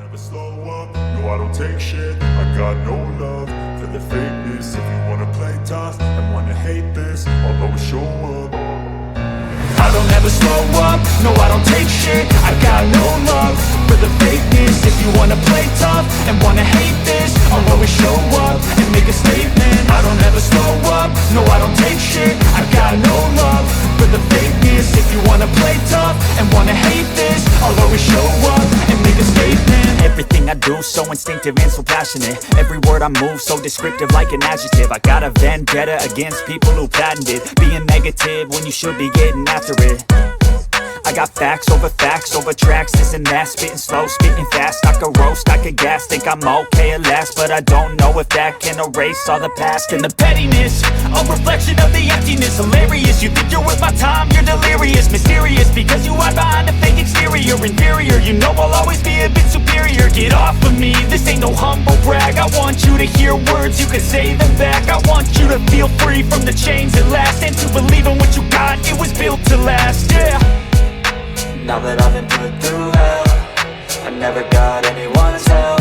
never slow up, no I don't take shit. I got no love for the fakeness. If you wanna play tough and wanna hate this, I'll always show up. I don't ever slow up, no I don't take shit. I got no love for the fakeness. If you wanna play tough and wanna hate this, I'll always show up and make a statement. I don't ever slow up, no I don't take shit. I got no love for the fakeness. If you wanna play tough and wanna hate this, I'll always show up and make a statement. Everything I do so instinctive and so passionate. Every word I move so descriptive like an adjective. I got a vendetta against people who patented being negative when you should be getting after it. I got facts over tracks, this and that. Spitting slow, spitting fast. I could roast, I could gas. Think I'm okay at last, but I don't know if that can erase all the past. And the pettiness, a reflection of the emptiness. Hilarious, you think you're worth my time, you're delirious. Mysterious, because you hide behind a fake exterior. Inferior, you know I'll always be a bit superior. Get off of me, this ain't no humble brag. I want you to hear words, you can say them back. I want you to feel free from the chains at last, and to believe in what you got, it was built to last, yeah. Now that I've been put through hell, I never got anyone's help.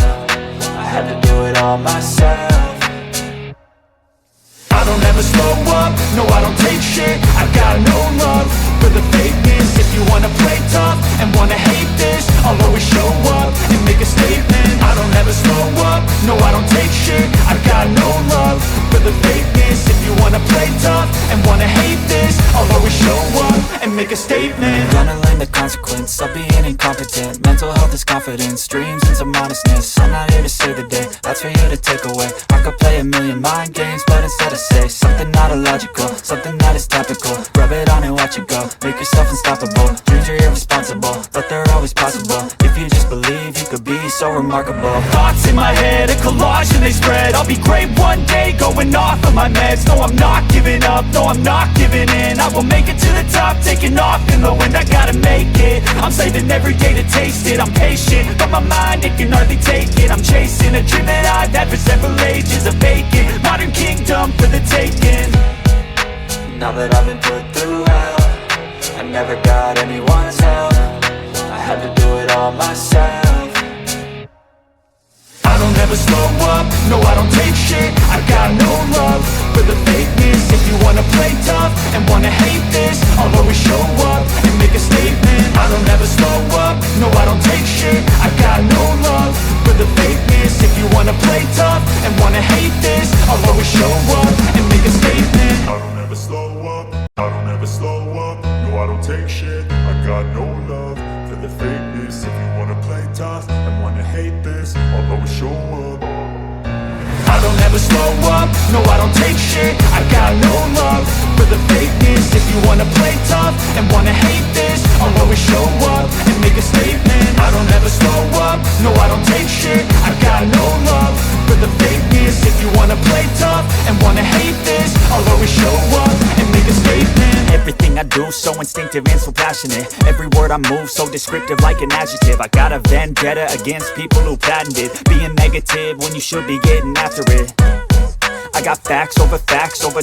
I had to do it all myself. I don't ever slow up, no I don't take shit. I got no love for the fakeness. If you wanna play tough and wanna hate this, I'll always show up and make a statement. I don't ever slow up, no I don't take shit. I got no love for the fakeness. If you wanna play tough and wanna hate this, I'll always show up and make a statement. Gonna learn the consequence of being incompetent. Mental health is confidence, dreams and some honestness. I'm not here to save the day, that's for you to take away. I could play a million mind games, but instead I say something not illogical, something that is topical. Rub it on and watch it go, make yourself unstoppable. Dreams are irresponsible, but they're always possible. If you just believe, you could be so remarkable. Thoughts in my head, a collage and they spread. I'll be great one day, going off of my meds. No, I'm not giving up, no, I'm not giving in. I will make it to the top, taking off in the wind. I gotta make it, I'm saving every day to taste it. I'm patient, but my mind, it can hardly take it. I'm chasing a dream that I've had for several ages. A vacant, modern kingdom for the taking. Now that I've been put through hell, I never got anyone's help. I had to do it all myself. I don't ever slow up, no I don't take shit. I got no love for the fakeness. If you wanna play tough and wanna hate this, I'll always show up and make a statement. I don't ever slow up, no I don't take shit. I got no love for the fakeness. If you wanna play tough and wanna hate this, I'll always show up and make a statement. I don't ever slow up, I don't ever slow up, no I don't take shit. I got no love for the fakeness. If you wanna play tough and wanna hate this, I'll always show up. I don't ever slow up, no I don't take shit. I got no love for the fakeness. If you wanna play tough and wanna hate this, I'll always show up and make a statement. I don't ever slow up, no I don't take shit. I got no love for the fakeness. If you wanna play tough and wanna hate this, I'll always show up and make a statement. Everything I do so instinctive and so passionate. Every word I move so descriptive like an adjective. I got a vendetta against people who patented being negative when you should be getting after it. I got facts over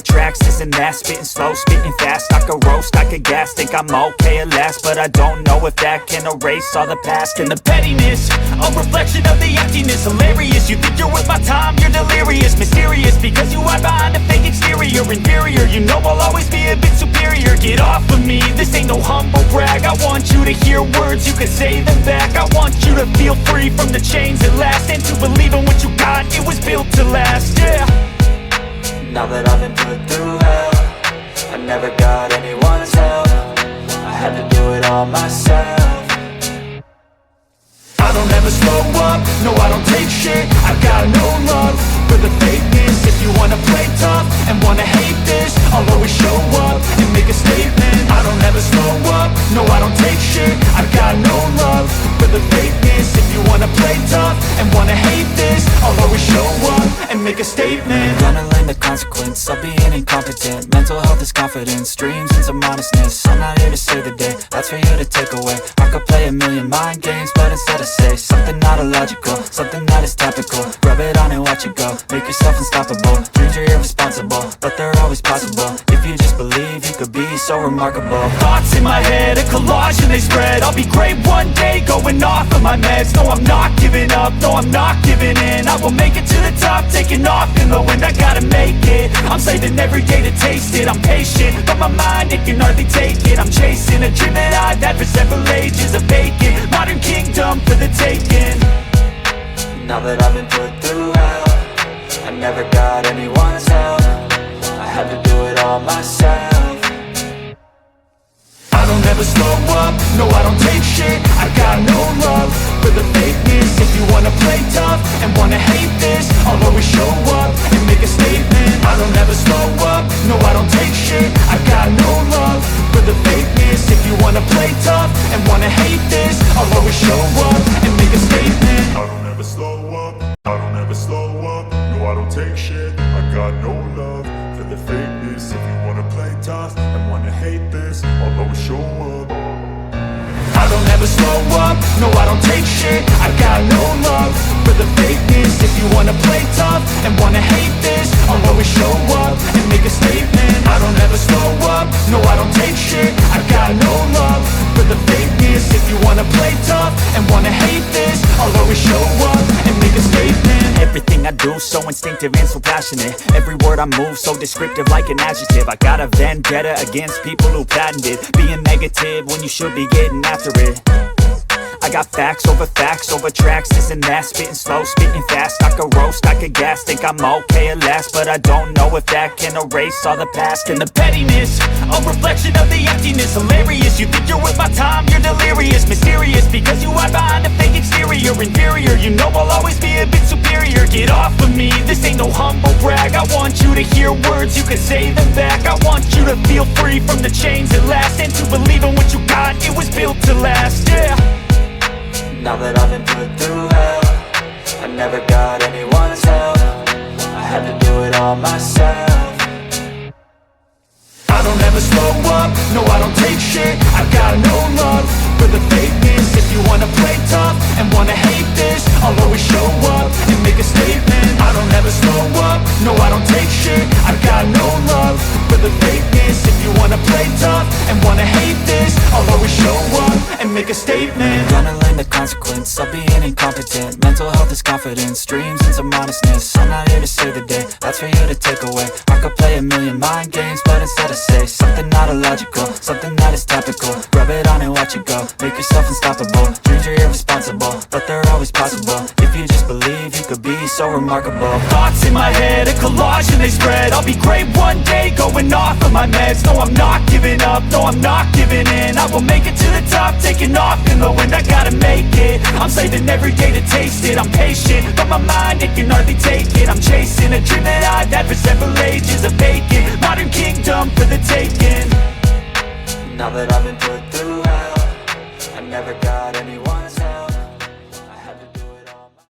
tracks, this and that. Spitting slow, spitting fast. I could roast, I could gas. Think I'm okay at last, but I don't know if that can erase all the past. And the pettiness, a reflection of the emptiness. Hilarious, you think you're worth my time, you're delirious. Mysterious, because you hide behind a fake exterior. Inferior, you know I'll always be a bit superior. Get off of me, this ain't no humble brag. I want you to hear words, you can say them back. I want you to feel free from the chains at last, and to believe in what you got, it was built to last, yeah. Now that I've been put through hell, I never got anyone's help. I had to do it all myself. I don't ever slow up, no I don't take shit. I got no love for the fakeness. If you wanna play tough and wanna hate this, I'll always show up and make a statement. I don't ever slow up, no I don't take shit. I got no love for the fakeness. If you wanna play tough and wanna hate this, I'll always show up and make a statement. Gonna learn the consequence of being incompetent. Mental health is confidence, dreams and some honestness. I'm not here to save the day, that's for you to take away. I could play a million mind games, but instead I say something not illogical, something that is topical. Rub it on and watch it go, make yourself unstoppable. Dreams are irresponsible, but they're always possible. If you just believe, you could be so remarkable. Thoughts in my head, a collage and they spread. I'll be great one day, going off of my meds. No, I'm not giving up, no, I'm not giving in. I will make it to the top, taking off in the wind. I gotta make it, I'm saving every day to taste it. I'm patient, but my mind, it can hardly take it. I'm chasing a dream that I've had for several ages. A vacant, modern kingdom for the taking. Now that I've been put through hell, I never got anyone's help. I had to do it all myself. I don't ever slow up, no I don't take shit. I got no love for the fakeness. If you wanna play tough and wanna hate this, I'll always show up and make a statement. I don't ever slow up, no I don't take shit. I got no love for the fakeness. If you wanna play tough and wanna hate this, I'll always show up and make a statement. I don't ever slow up, I don't ever slow up, no I don't take shit. I got no love for the fakeness. If you wanna play tough and wanna hate this, I'll always show up. I don't ever slow up, no I don't take shit. I got no love for the fakeness. If you wanna play tough and wanna hate this, I'll always show up and make a statement. I don't ever slow up, no I don't take shit. I got no love for the fakeness. If you wanna play tough and wanna hate this, I'll always show up and make a statement. Everything I do so instinctive and so passionate. Every word I move so descriptive like an adjective. I got a vendetta against people who patented being negative when you should be getting after it. I got facts over tracks, this and that. Spitting slow, spitting fast. I could roast, I could gas. Think I'm okay at last, but I don't know if that can erase all the past. And the pettiness, a reflection of the emptiness. Hilarious, you think you're worth my time, you're delirious. Mysterious, because you hide behind a fake exterior. Inferior, you know I'll always be a bit superior. Get off of me, this ain't no humble brag. I want you to hear words, you can say them back. I want you to feel free from the chains at last, and to believe in what you got, it was built to last, yeah. Now that I've been put through hell, I never got anyone's help. I had to do it all myself. I don't ever slow up, no I don't take shit. I got no love for the fakeness. If you wanna play tough and wanna hate this, I'll always show up and make a statement. I don't ever slow up, no I don't take shit. I got no love for the fakeness. If you wanna play tough and wanna hate this, I'll always show up and make a statement. Gonna learn the consequence of being incompetent. Mental health is confidence, dreams and some honestness. I'm not here to save the day, that's for you to take away. I could play a million mind games, but instead I say something not illogical, something that is topical. Rub it on and watch it go, make yourself unstoppable. Dreams are irresponsible, but they're always possible. If you just believe, you could be so remarkable. Thoughts in my head, a collage and they spread. I'll be great one day, going off of my meds. No, I'm not giving up, no, I'm not giving in. I will make it to the top, taking off in the wind. I gotta make it, I'm saving every day to taste it. I'm patient, but my mind, it can hardly take it. I'm chasing a dream that I've had for several ages. A vacant, modern kingdom for the taking. Now that I've been put through hell, I never got anyone